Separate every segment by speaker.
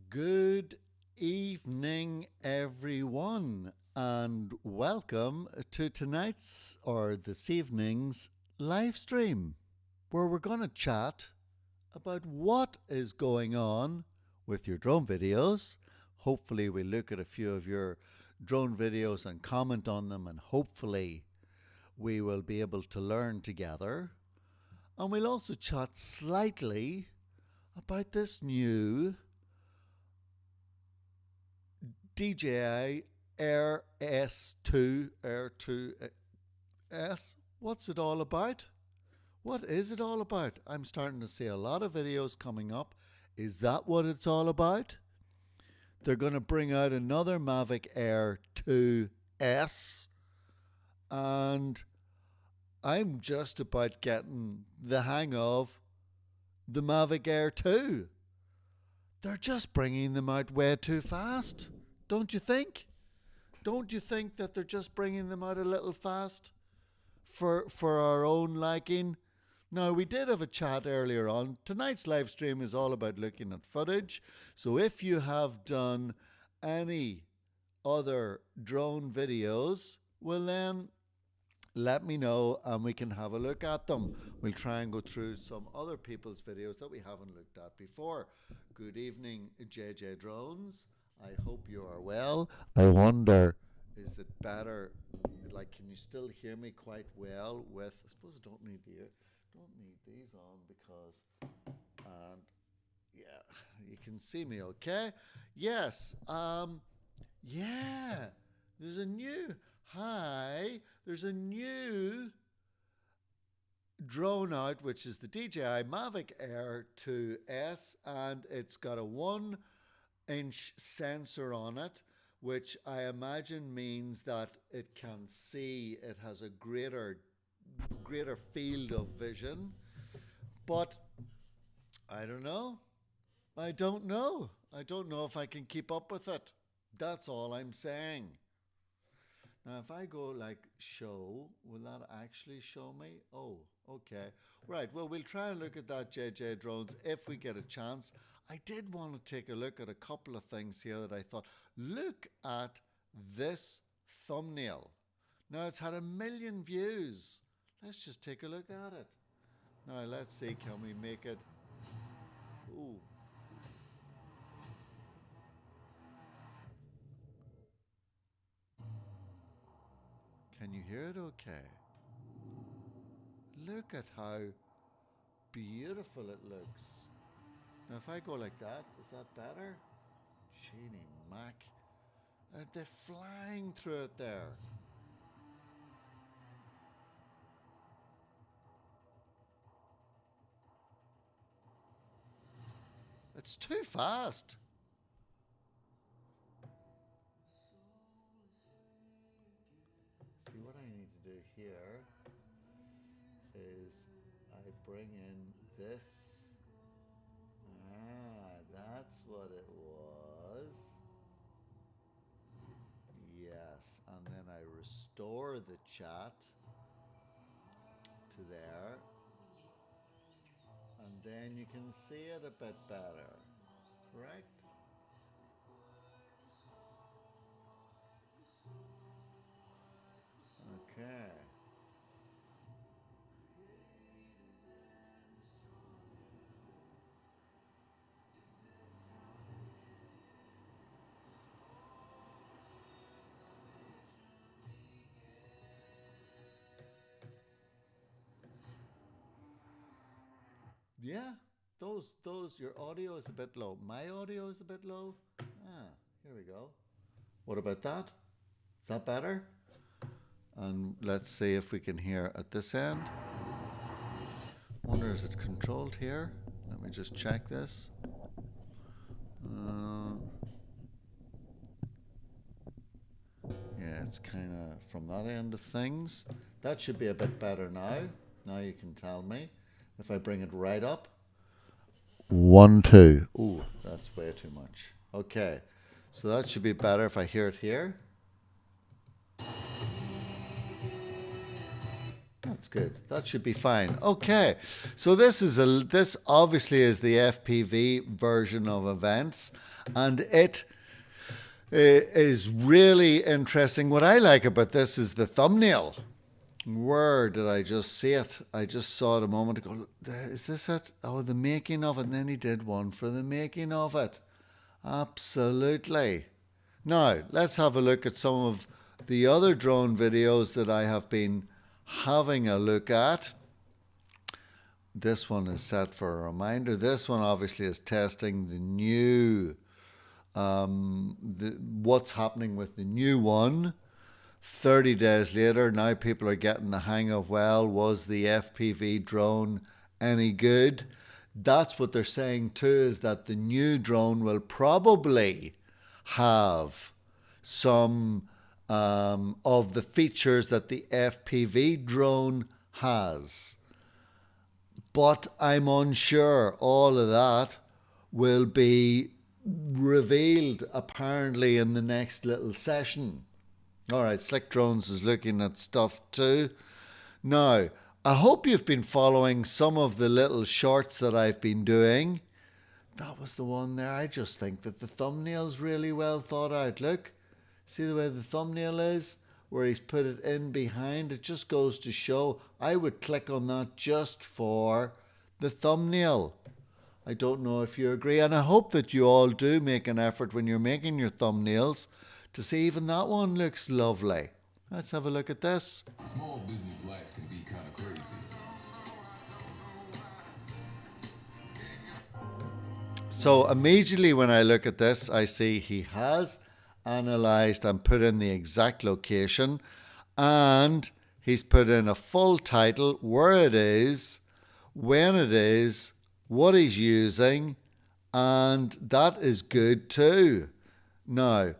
Speaker 1: Good evening, everyone, and welcome to tonight's or this evening's live stream where we're going to chat about what is going on with your drone videos. Hopefully, we look at a few of your drone videos and comment on them, and hopefully, we will be able to learn together. And we'll also chat slightly about this new DJI Air S2, Air 2S. What's it all about? What is it all about? I'm starting to see a lot of videos coming up. Is that what it's all about? They're going to bring out another Mavic Air 2S, and I'm just about getting the hang of the Mavic Air 2. They're just bringing them out way too fast, don't you think? Don't you think that they're just bringing them out a little fast for our own liking? Now, we did have a chat earlier on. Tonight's live stream is all about looking at footage. So if you have done any other drone videos, well then let me know and we can have a look at them. We'll try and go through some other people's videos that we haven't looked at before. Good evening, JJ Drones. I hope you are well. I wonder, is it better? Like, can you still hear me quite well with? I suppose I don't need these on because, and yeah, you can see me, okay? Yes. Yeah. There's a new. Hi. There's a new drone out, which is the DJI Mavic Air 2S, and it's got a 1-inch sensor on it, which I imagine means that it can see, it has a greater field of vision. But I don't know. I don't know if I can keep up with it. That's all I'm saying. Now, if I go like show, will that actually show me? Oh, okay. Right. Well, we'll try and look at that, JJ Drones, if we get a chance. I did want to take a look at a couple of things here that I thought, look at this thumbnail. Now, it's had 1 million views. Let's just take a look at it. Now, let's see, can we make it? Ooh. Can you hear it okay? Look at how beautiful it looks. Now, if I go like that, is that better? Genie Mac. They're flying through it there. It's too fast. See, what I need to do here is I bring in this. Ah, that's what it was. Yes, and then I restore the chat to there. And then you can see it a bit better, correct? Okay. Yeah, your audio is a bit low. My audio is a bit low. Ah, here we go. What about that? Is that better? And let's see if we can hear at this end. Wonder, is it controlled here? Let me just check this. Yeah, it's kind of from that end of things. That should be a bit better now. Now you can tell me. If I bring it right up. 1, 2. Ooh, that's way too much. Okay, so that should be better if I hear it here. That's good. That should be fine. Okay. So this obviously is the FPV version of events, and it is really interesting. What I like about this is the thumbnail. Where did I just see it? I just saw it a moment ago. Is this it? Oh, the making of it. And then he did one for the making of it. Absolutely. Now, let's have a look at some of the other drone videos that I have been having a look at. This one is set for a reminder. This one obviously is testing the new, what's happening with the new one. 30 days later, now people are getting the hang of, well, was the FPV drone any good? That's what they're saying too, is that the new drone will probably have some of the features that the FPV drone has. But I'm unsure. All of that will be revealed apparently in the next little session. All right, Slick Drones is looking at stuff too. Now, I hope you've been following some of the little shorts that I've been doing. That was the one there. I just think that the thumbnail's really well thought out. Look, see the way the thumbnail is? Where he's put it in behind. It just goes to show I would click on that just for the thumbnail. I don't know if you agree. And I hope that you all do make an effort when you're making your thumbnails to see even that one looks lovely. Let's have a look at this.
Speaker 2: Small business life can be kind of crazy.
Speaker 1: So immediately when I look at this, I see he has analyzed and put in the exact location, and he's put in a full title, where it is, when it is, what he's using, and that is good too. Now,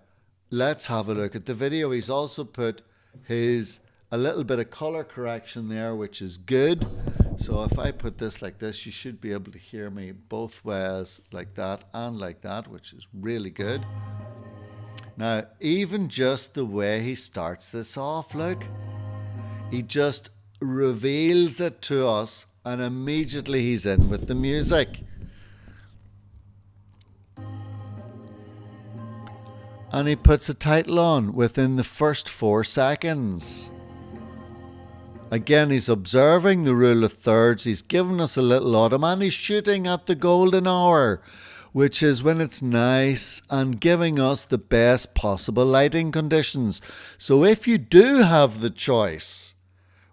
Speaker 1: let's have a look at the video. He's also put a little bit of color correction there, which is good. So if I put this like this, you should be able to hear me both ways, like that and like that, which is really good. Now, even just the way he starts this off, look, he just reveals it to us and immediately he's in with the music. And he puts a title on within the first 4 seconds. Again, he's observing the rule of thirds. He's given us a little autumn and he's shooting at the golden hour, which is when it's nice and giving us the best possible lighting conditions. So if you do have the choice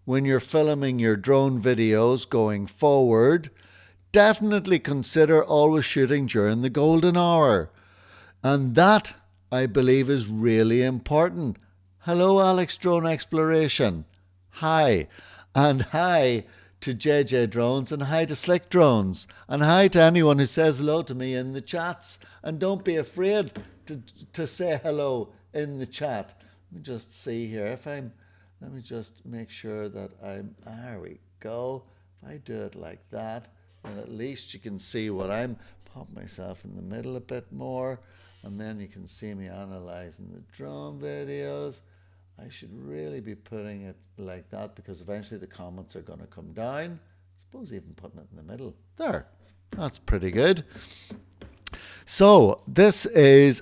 Speaker 1: when you're filming your drone videos going forward, definitely consider always shooting during the golden hour. And that, I believe, is really important. Hello, Alex Drone Exploration. Hi. And hi to JJ Drones, and hi to Slick Drones, and hi to anyone who says hello to me in the chats. And don't be afraid to say hello in the chat. Let me just see here. Let me just make sure that there we go. If I do it like that, then at least you can see what pop myself in the middle a bit more, and then you can see me analyzing the drone videos. I should really be putting it like that because eventually the comments are going to come down. I suppose even putting it in the middle. There. That's pretty good. So this is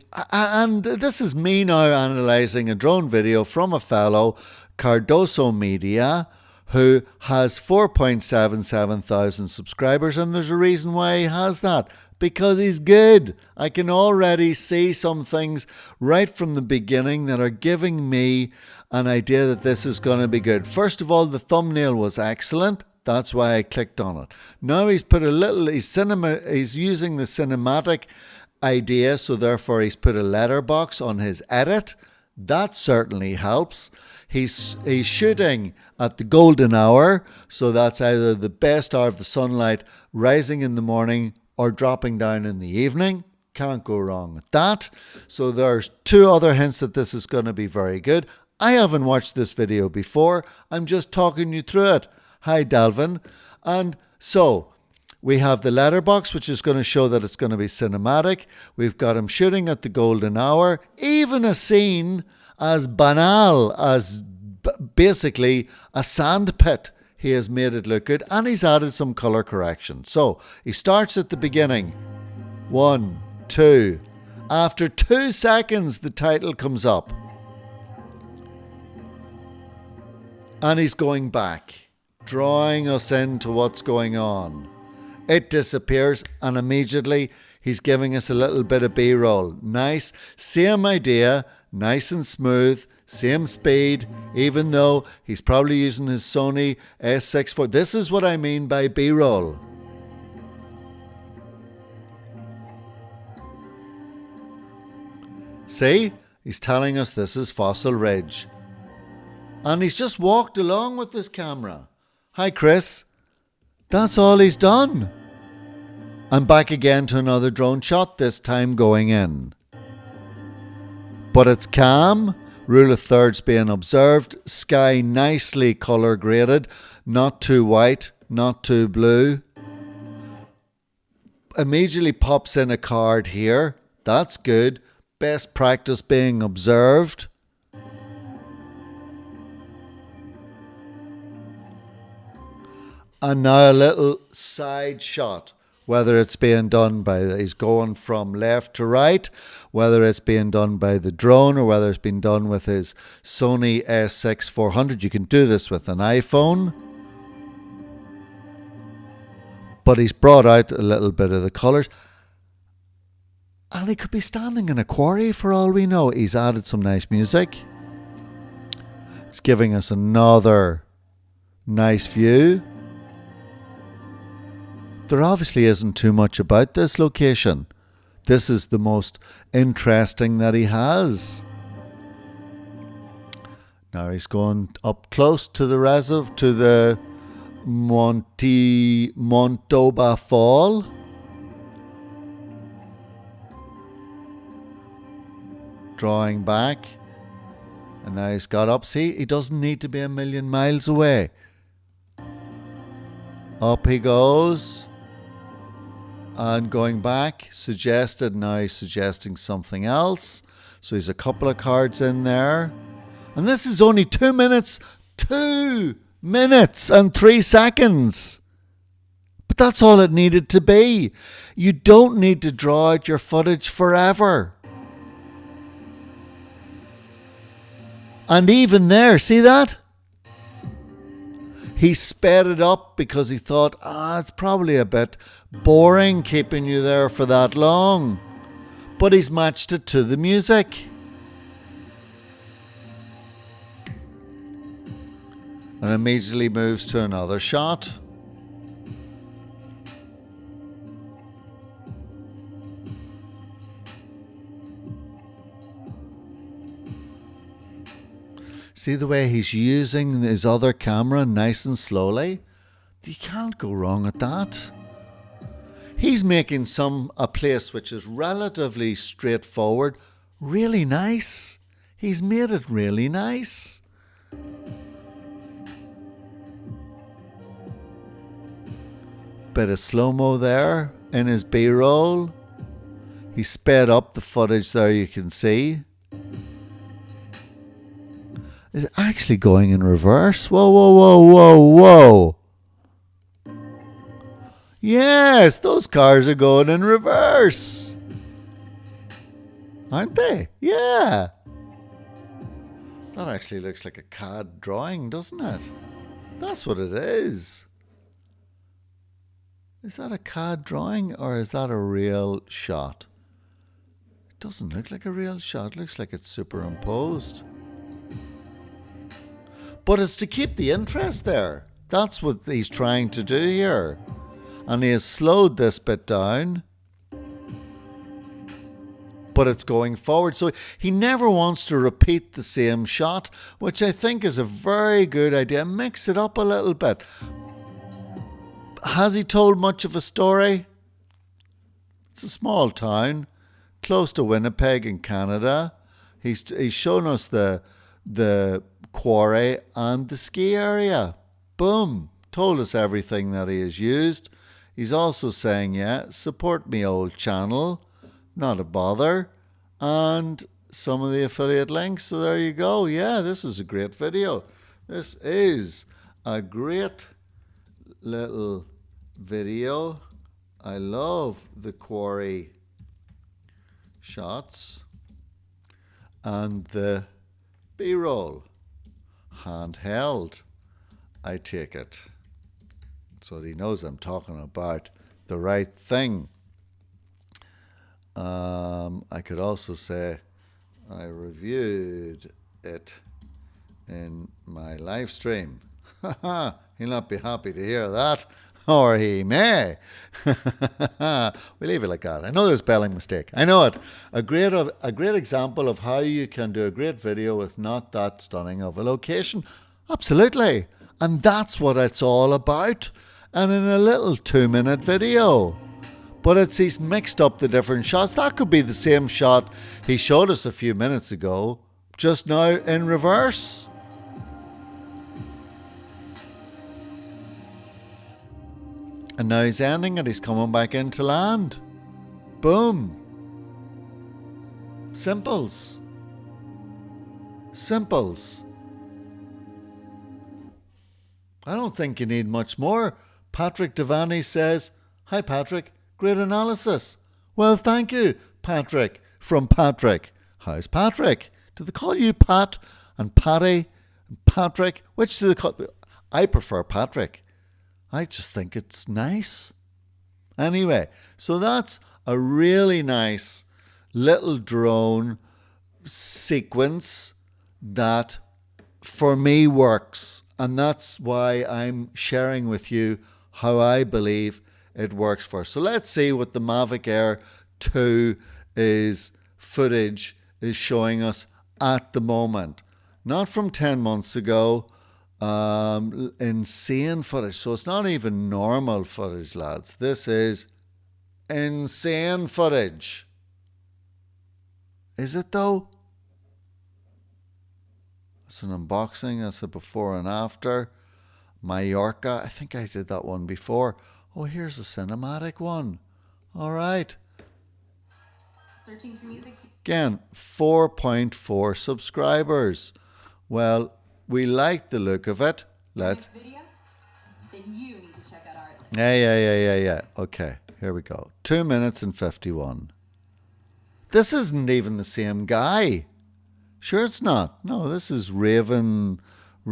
Speaker 1: me now analysing a drone video from a fellow, Cardoso Media, who has 4.77 thousand subscribers, and there's a reason why he has that. Because he's good. I can already see some things right from the beginning that are giving me an idea that this is going to be good. First of all, the thumbnail was excellent. That's why I clicked on it. Now he's put he's using the cinematic idea, so therefore he's put a letterbox on his edit. That certainly helps. He's shooting at the golden hour, so that's either the best hour of the sunlight rising in the morning or dropping down in the evening. Can't go wrong with that. So there's 2 other hints that this is going to be very good. I haven't watched this video before. I'm just talking you through it. Hi, Dalvin. And so we have the letterbox, which is going to show that it's going to be cinematic. We've got him shooting at the golden hour. Even a scene as banal as basically a sand pit. he has made it look good, and he's added some color correction. So he starts at the beginning. 1, 2. After 2 seconds, the title comes up. And he's going back, drawing us into what's going on. It disappears, and immediately he's giving us a little bit of B-roll. Nice, same idea, nice and smooth, same speed, even though he's probably using his Sony S6 IV. This is what I mean by B-roll. See, he's telling us this is Fossil Ridge. And he's just walked along with this camera. Hi, Chris. That's all he's done. I'm back again to another drone shot, this time going in. But it's calm, rule of thirds being observed, sky nicely colour graded, not too white, not too blue. Immediately pops in a card here, that's good, best practice being observed. And now a little side shot, whether it's being done by, he's going from left to right, whether it's being done by the drone or whether it's been done with his Sony S6 400. You can do this with an iPhone. But he's brought out a little bit of the colours. And he could be standing in a quarry for all we know. He's added some nice music. It's giving us another nice view. There obviously isn't too much about this location. This is the most interesting that he has. Now he's going up close to the to the Montauba Fall. Drawing back. And now he's got up. See, he doesn't need to be a million miles away. Up he goes. And going back, suggested, now he's suggesting something else. So he's a couple of cards in there. And this is only 2 minutes. 2 minutes and 3 seconds. But that's all it needed to be. You don't need to draw out your footage forever. And even there, see that? He sped it up because he thought, it's probably a bit boring keeping you there for that long. But he's matched it to the music. And immediately moves to another shot. See the way he's using his other camera nice and slowly? You can't go wrong at that. He's making a place which is relatively straightforward really nice. He's made it really nice. Bit of slow-mo there in his B-roll. He sped up the footage there, you can see. Is it actually going in reverse? Whoa, whoa, whoa, whoa, whoa. Yes, those cars are going in reverse. Aren't they? Yeah. That actually looks like a CAD drawing, doesn't it? That's what it is. Is that a CAD drawing or is that a real shot? It doesn't look like a real shot. It looks like it's superimposed. But it's to keep the interest there. That's what he's trying to do here. And he has slowed this bit down. But it's going forward. So he never wants to repeat the same shot, which I think is a very good idea. Mix it up a little bit. Has he told much of a story? It's a small town, close to Winnipeg in Canada. He's shown us the quarry and the ski area. Boom. Told us everything that he has used. He's also saying, yeah, support me old channel. Not a bother. And some of the affiliate links. So there you go. Yeah, this is a great video. This is a great little video. I love the quarry shots and the B-roll. Handheld, I take it. So that he knows I'm talking about the right thing. I could also say I reviewed it in my live stream. He'll not be happy to hear that, or he may. We leave it like that. I know there's spelling mistake. I know it. A great example of how you can do a great video with not that stunning of a location. Absolutely. And that's what it's all about. And in a little 2-minute video. But he's mixed up the different shots. That could be the same shot he showed us a few minutes ago, just now in reverse. And now he's ending it. He's coming back into land. Boom. Simples. Simples. I don't think you need much more. Patrick Devaney says, "Hi Patrick, great analysis." Well, thank you, Patrick, from Patrick. How's Patrick? Do they call you Pat and Patty and Patrick? Which do they call? I prefer Patrick. I just think it's nice. Anyway, so that's a really nice little drone sequence that for me works. And that's why I'm sharing with you how I believe it works for. So let's see what the Mavic Air 2 footage is showing us at the moment. Not from 10 months ago. Insane footage. So it's not even normal footage, lads. This is insane footage. Is it though? It's an unboxing. That's a before and after. Mallorca. I think I did that one before. Oh, here's a cinematic one. All right.
Speaker 3: Searching for music.
Speaker 1: Again, 4.4 subscribers. Well, we like the look of it. Let's.
Speaker 3: Next video, then you need to check out our list.
Speaker 1: Yeah. Okay, here we go. 2 minutes and 51. This isn't even the same guy. Sure it's not. No, this is Raven. So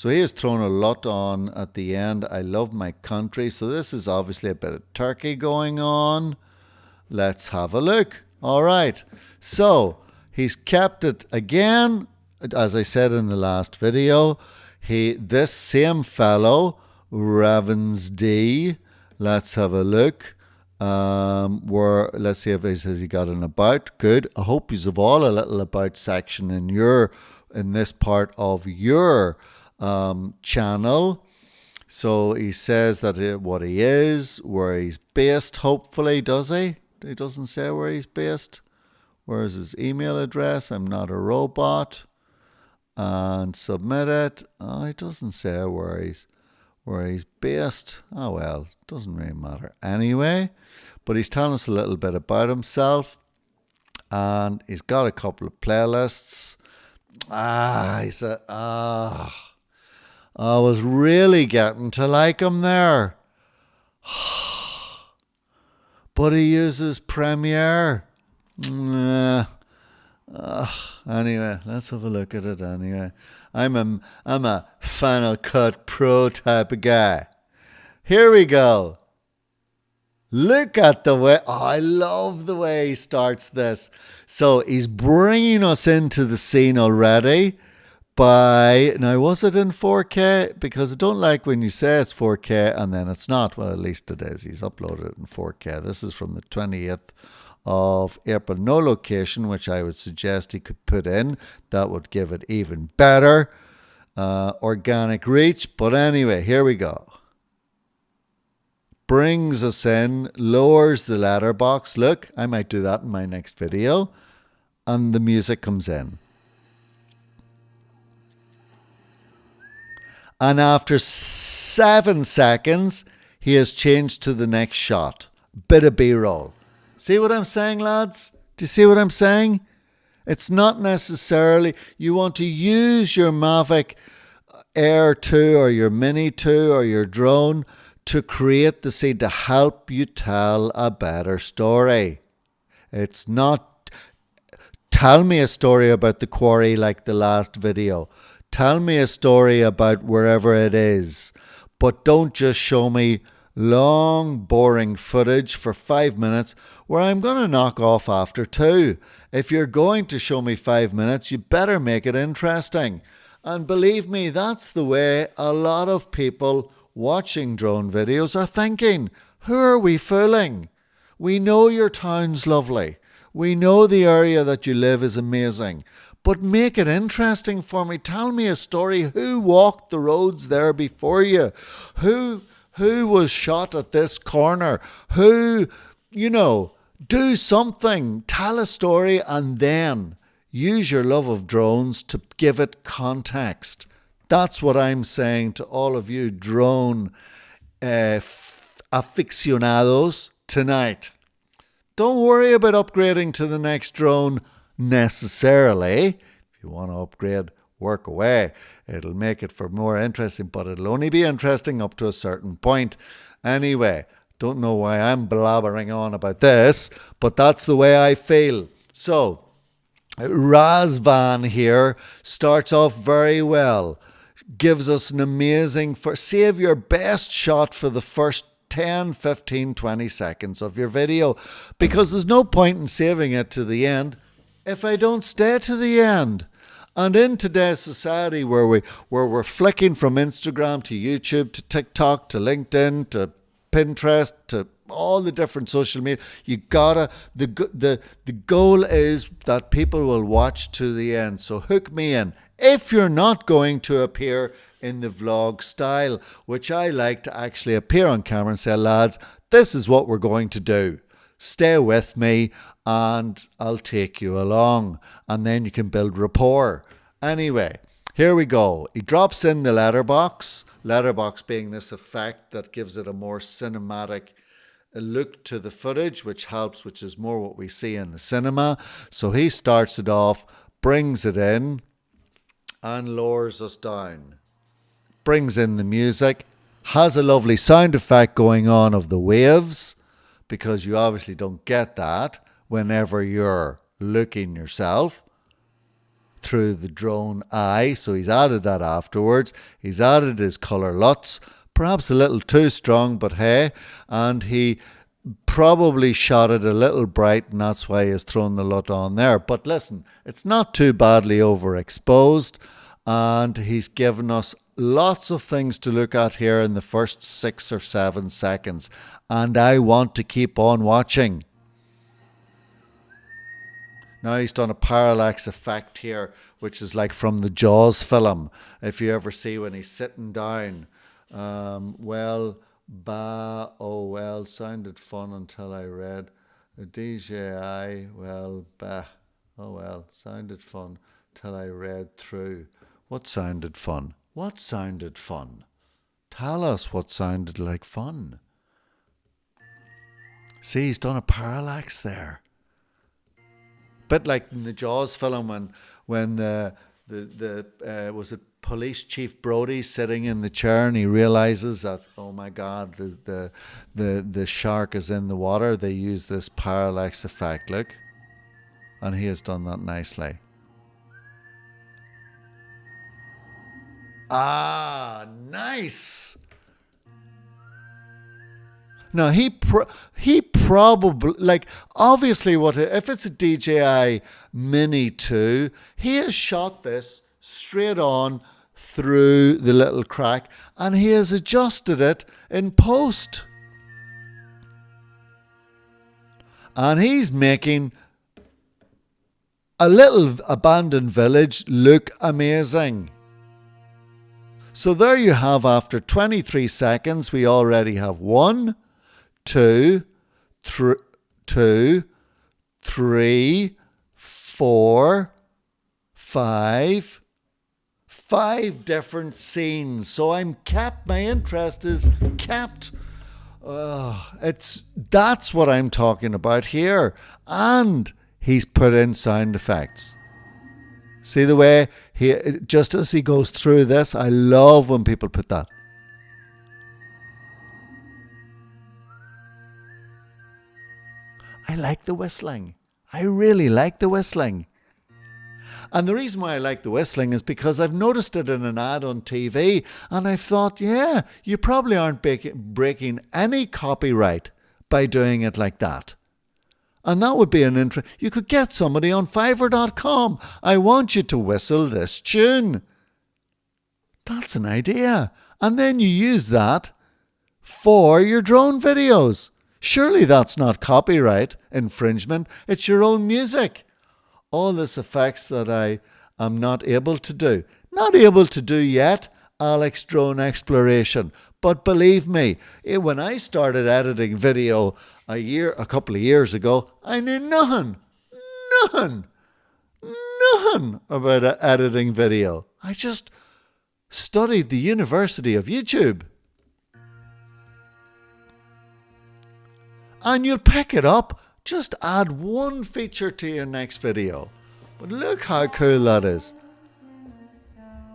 Speaker 1: he has thrown a lot on at the end. I love my country. So this is obviously a bit of Turkey going on. Let's have a look. All right. So he's kept it again. As I said in the last video, this same fellow, Ravens D. Let's have a look. Let's see if he says he got an about. Good. I hope he's of all a little about section in this part of your channel. So he says that what he is, where he's based. Hopefully, does he? He doesn't say where he's based. Where is his email address? I'm not a robot. And submit it. Oh, it doesn't say where he's based. Oh well, doesn't really matter anyway. But he's telling us a little bit about himself, and he's got a couple of playlists. I was really getting to like him there, but he uses Premiere. Anyway, let's have a look at it anyway. I'm a Final Cut Pro type of guy. Here we go. Look at the way, I love the way he starts this. So he's bringing us into the scene already now was it in 4K? Because I don't like when you say it's 4K and then it's not. Well, at least it is. He's uploaded it in 4K. This is from the 20th of April. No location, which I would suggest he could put in. That would give it even better organic reach. But anyway, here we go. Brings us in, lowers the letterbox. Look, I might do that in my next video. And the music comes in. And after 7 seconds, he has changed to the next shot. Bit of B-roll. See what I'm saying, lads? Do you see what I'm saying? It's not necessarily, you want to use your Mavic Air 2 or your Mini 2 or your drone to create the scene to help you tell a better story. It's not tell me a story about the quarry like the last video. Tell me a story about wherever it is. But don't just show me long, boring footage for 5 minutes where I'm going to knock off after 2. If you're going to show me 5 minutes, you better make it interesting. And believe me, that's the way a lot of people watching drone videos are thinking. Who are we fooling? We know your town's lovely. We know the area that you live is amazing. But make it interesting for me. Tell me a story. Who walked the roads there before you? Who was shot at this corner? Who, do something. Tell a story and then use your love of drones to give it context. That's what I'm saying to all of you drone aficionados tonight. Don't worry about upgrading to the next drone necessarily. If you want to upgrade, work away. It'll make it for more interesting, but it'll only be interesting up to a certain point. Anyway, don't know why I'm blabbering on about this, but that's the way I feel. So, Razvan here starts off very well. Gives us an amazing, save your best shot for the first 10, 15, 20 seconds of your video, because there's no point in saving it to the end if I don't stay to the end. And in today's society where we're flicking from Instagram to YouTube to TikTok to LinkedIn to Pinterest to all the different social media, you gotta, the goal is that people will watch to the end. So hook me in. If you're not going to appear in the vlog style, which I like to actually appear on camera and say, lads, this is what we're going to do. Stay with me and I'll take you along. And then you can build rapport. Anyway, here we go. He drops in the letterbox. Letterbox being this effect that gives it a more cinematic look to the footage, which helps, which is more what we see in the cinema. So he starts it off, brings it in, and lowers us down. Brings in the music, has a lovely sound effect going on of the waves, because you obviously don't get that whenever you're looking yourself through the drone eye. So he's added that afterwards. He's added his colour LUTs, perhaps a little too strong, but hey, and he probably shot it a little bright, and that's why he's thrown the LUT on there. But listen, it's not too badly overexposed, and he's given us lots of things to look at here in the first 6 or 7 seconds, and I want to keep on watching. Now he's done a parallax effect here, which is like from the Jaws film. If you ever see when he's sitting down, sounded fun until I read a DJI, sounded fun till I read through. What sounded fun? What sounded fun? Tell us what sounded like fun. See, he's done a parallax there. Bit like in the Jaws film when the was it Police Chief Brody sitting in the chair and he realizes that, oh my God, the shark is in the water. They use this parallax effect, look. And he has done that nicely. Ah, nice. Now he probably, like, obviously if it's a DJI Mini 2, he has shot this straight on through the little crack and he has adjusted it in post. And he's making a little abandoned village look amazing. So there you have, after 23 seconds, we already have 1, 2, 3, 4, 5 different scenes. So my interest is kept. That's what I'm talking about here. And he's put in sound effects. See the way he, just as he goes through this, I love when people put that. I like the whistling. I really like the whistling. And the reason why I like the whistling is because I've noticed it in an ad on TV, and I've thought, yeah, you probably aren't breaking any copyright by doing it like that. And that would be an interest. You could get somebody on Fiverr.com. I want you to whistle this tune. That's an idea. And then you use that for your drone videos. Surely that's not copyright infringement. It's your own music. All this effects that I am not able to do. Not able to do yet, Alex Drone Exploration. But believe me, when I started editing video a couple of years ago, I knew nothing about editing video. I just studied the University of YouTube. And you'll pick it up. Just add one feature to your next video. But look how cool that is.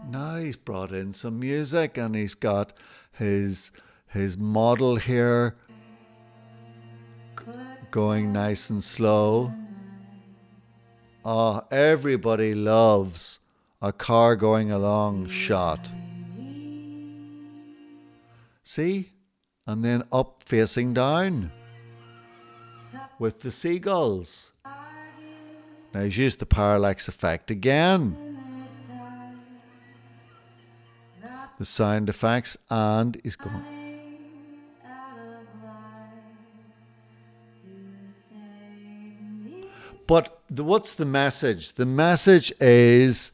Speaker 1: Now he's brought in some music and he's got his model here going nice and slow. Oh, everybody loves a car going along shot. See? And then up facing down with the seagulls. Now he's used the parallax effect again. The sound effects, and he's going. But what's the message? The message is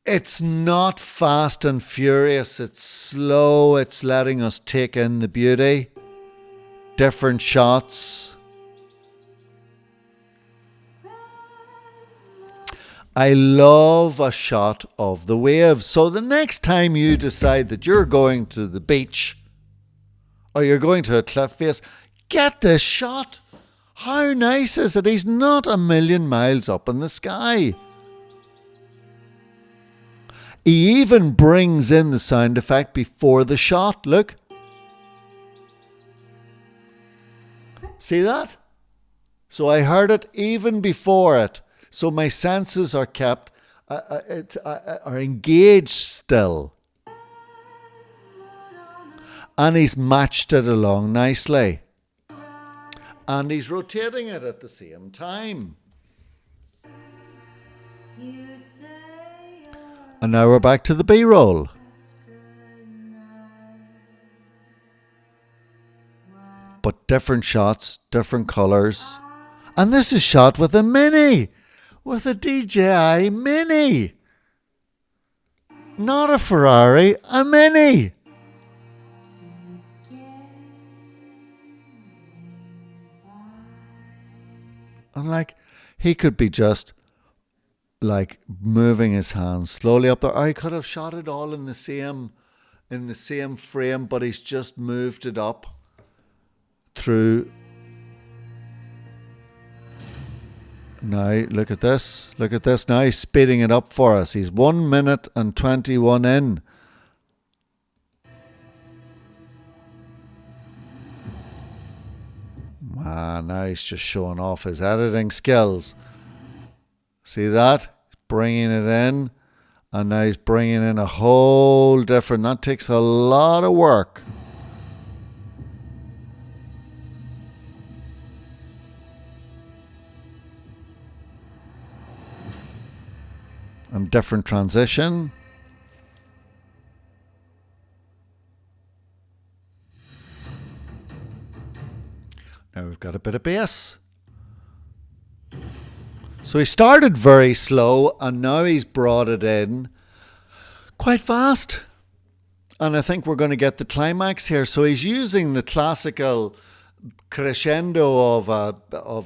Speaker 1: it's not fast and furious. It's slow. It's letting us take in the beauty. Different shots. I love a shot of the waves. So the next time you decide that you're going to the beach or you're going to a cliff face, get this shot. How nice is it? He's not a million miles up in the sky. He even brings in the sound effect before the shot. Look. See that? So I heard it even before it. So my senses are kept, are engaged still. And he's matched it along nicely. And he's rotating it at the same time. And now we're back to the B-roll. But different shots, different colours. And this is shot with a Mini. With a DJI Mini. Not a Ferrari, a Mini. And like, he could be just like moving his hands slowly up there. Or he could have shot it all in the same frame, but he's just moved it up through. Now look at this. Look at this now. He's speeding it up for us. He's 1 minute and 21 in. Now he's just showing off his editing skills. See that? Bringing it in. And now he's bringing in a whole different. That takes a lot of work. And different transition. Now we've got a bit of bass. So he started very slow and now he's brought it in quite fast. And I think we're going to get the climax here. So he's using the classical crescendo of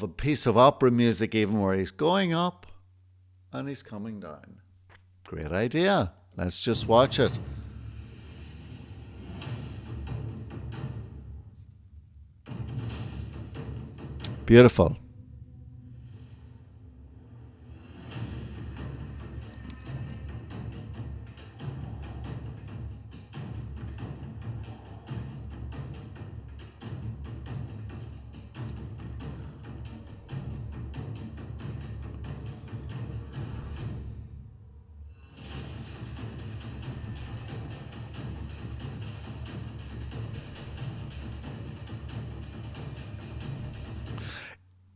Speaker 1: a piece of opera music, even where he's going up and he's coming down. Great idea. Let's just watch it. Beautiful.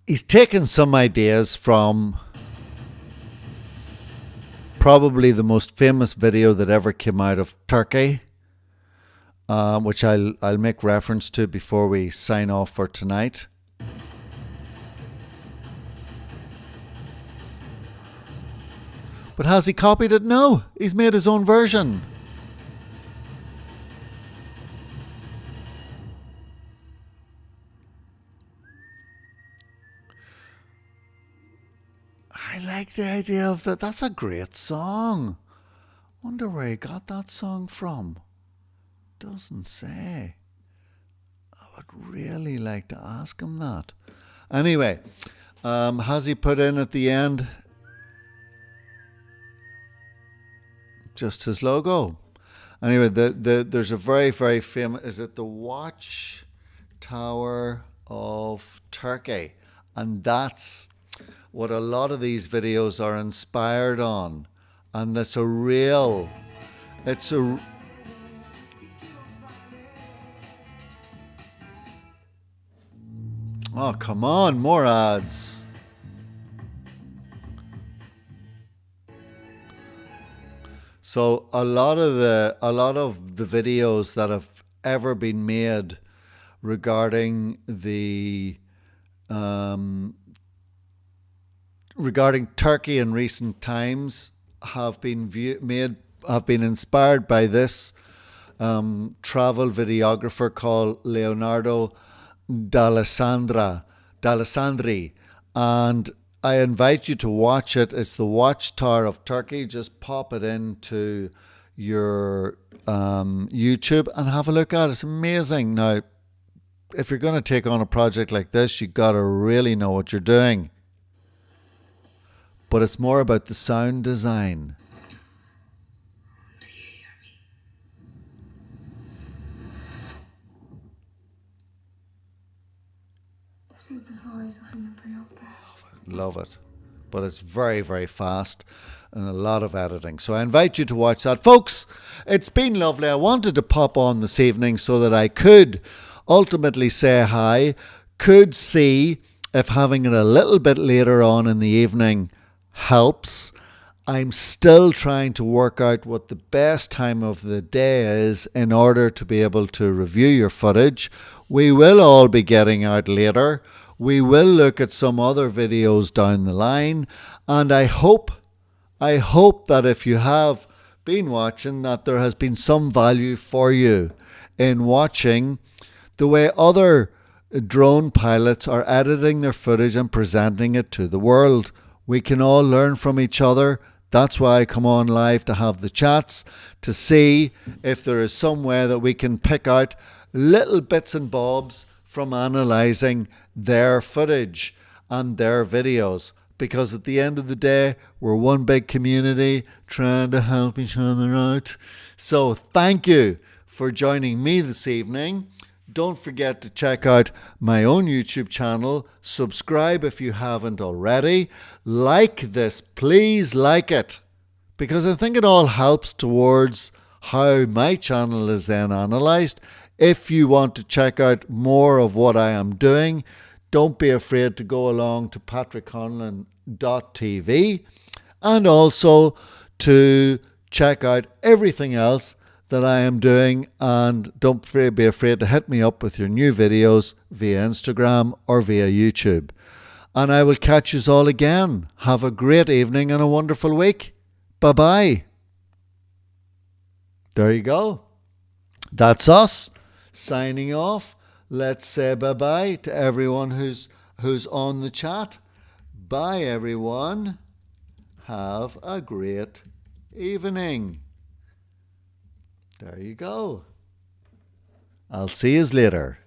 Speaker 1: he's taken some ideas from probably the most famous video that ever came out of Turkey, which I'll make reference to before we sign off for tonight. But has he copied it? No, he's made his own version. I like the idea of that. That's a great song. Wonder where he got that song from. Doesn't say. I would really like to ask him that. Anyway, has he put in at the end just his logo? Anyway, there's a very, very famous, is it the Watch Tower of Turkey? And that's what a lot of these videos are inspired on. And that's a real, oh, come on, more ads. So a lot of the videos that have ever been made regarding regarding Turkey in recent times have been inspired by this travel videographer called Leonardo D'Alessandri, and I invite you to watch it. It's the Watchtower of Turkey. Just pop it into your YouTube and have a look at it. It's amazing. Now, if you're going to take on a project like this, you got to really know what you're doing. But it's more about the sound design.
Speaker 4: Do you hear me? This is the voice of an embryo past.
Speaker 1: Love it. But it's very, very fast and a lot of editing. So I invite you to watch that. Folks, it's been lovely. I wanted to pop on this evening so that I could ultimately say hi, could see if having it a little bit later on in the evening helps. I'm still trying to work out what the best time of the day is in order to be able to review your footage. We will all be getting out later. We will look at some other videos down the line, and I hope that if you have been watching, that there has been some value for you in watching the way other drone pilots are editing their footage and presenting it to the world. We can all learn from each other. That's why I come on live, to have the chats, to see if there is some way that we can pick out little bits and bobs from analysing their footage and their videos. Because at the end of the day, we're one big community trying to help each other out. So thank you for joining me this evening. Don't forget to check out my own YouTube channel. Subscribe if you haven't already. Like this, please like it, because I think it all helps towards how my channel is then analysed. If you want to check out more of what I am doing, don't be afraid to go along to patrickconlon.tv and also to check out everything else that I am doing, and don't be afraid to hit me up with your new videos via Instagram or via YouTube. And I will catch you all again. Have a great evening and a wonderful week. Bye-bye. There you go. That's us signing off. Let's say bye-bye to everyone who's on the chat. Bye, everyone. Have a great evening. There you go. I'll see you later.